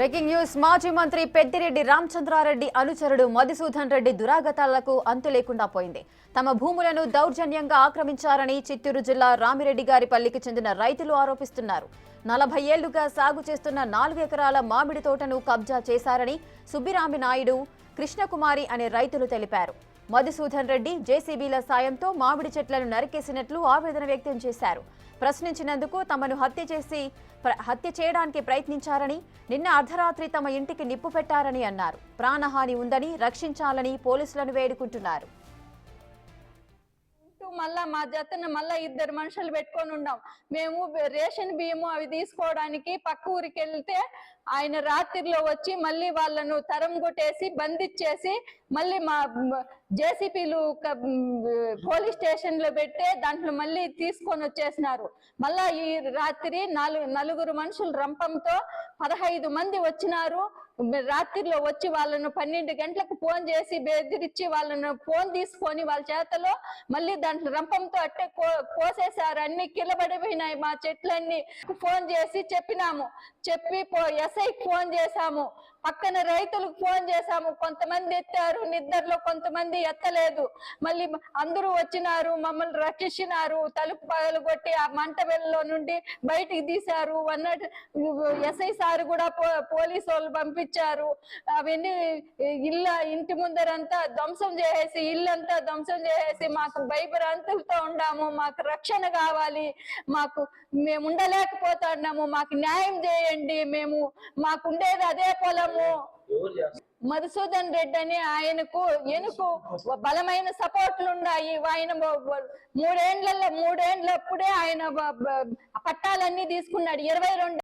Breaking news మాజీ మంత్రి పెద్దిరెడ్డి రామచంద్రారెడ్డి అనుచరుడు మధుసూదన్ రెడ్డి దురాగతాలకు అంతు లేకుండా పోయింది. తమ భూములను దౌర్జన్యంగా ఆక్రమించారని చిత్తూరు జిల్లా రామిరెడ్డిగారిపల్లికి చెందిన రైతులు ఆరోపిస్తున్నారు. 40 ఏళ్లుగా సాగు చేస్తున్న 4 ఎకరాల మామిడి తోటను కబ్జా చేశారని సుబ్బిరామి నాయుడు, కృష్ణకుమారి అనే రైతులు తెలిపారు. మధుసూదన్ రెడ్డి జేసీబీల సాయంతో మామిడి చెట్లను నరికేసినట్లు ఆవేదన వ్యక్తం చేశారు. ప్రశ్నించినందుకు తమను హత్య చేయడానికి ప్రయత్నించారని, నిన్న అర్ధరాత్రి తమ ఇంటికి నిప్పు పెట్టారని అన్నారు. ప్రాణహాని ఉందని రక్షించాలని పోలీసులను వేడుకుంటున్నారు. మళ్ళా మా జతను మళ్ళా 2 మనుషులు పెట్టుకొని ఉన్నాం. మేము రేషన్ బియ్యము అవి తీసుకోవడానికి పక్క ఊరికి వెళ్తే ఆయన రాత్రిలో వచ్చి మళ్ళీ వాళ్ళను తరం కొట్టేసి బంధించేసి మళ్ళీ మా జేసీపీలు పోలీస్ స్టేషన్ లో పెట్టి దాంట్లో మళ్ళీ తీసుకొని వచ్చేసినారు. మళ్ళా ఈ రాత్రి 4 మనుషులు రంపంతో 15 మంది వచ్చినారు. రాత్రిలో వచ్చి వాళ్ళను 12 గంటలకు ఫోన్ చేసి బెదిరించి వాళ్ళను ఫోన్ తీసుకొని వాళ్ళ చేతలో మళ్ళీ దాంట్లో రంపంతో అట్టే కోసేశారు. అన్ని కిలబడిపోయినాయి మా చెట్లన్నీ. ఫోన్ చేసి చెప్పినాము, చెప్పి ఎస్ఐకి ఫోన్ చేశాము, పక్కన రైతులకు ఫోన్ చేశాము. కొంతమంది ఎత్తారు, నిద్రలో కొంతమంది ఎత్తలేదు. మళ్ళీ అందరూ వచ్చినారు, మమ్మల్ని రక్షించినారు. తలుపు పగలు కొట్టి ఆ మంట వెల్లో నుండి బయటికి తీశారు. ఎస్ఐ సార్ కూడా పోలీసు వాళ్ళు పంపించారు. అవన్నీ ఇంటి ముందరంతా ధ్వంసం చేసేసి, ఇల్లంతా ధ్వంసం చేసేసి మాకు భయభ్రాంతులతో ఉండాము. మాకు రక్షణ కావాలి, మేము ఉండలేకపోతున్నాము, మాకు న్యాయం చేయండి. మాకు ఉండేది అదే పొలము. మధుసూదన్ రెడ్డి అని ఆయనకు బలమైన సపోర్ట్లు ఉన్నాయి. ఆయన 3 ఏళ్లప్పుడే ఆయన పట్టాలన్నీ తీసుకున్నాడు. 22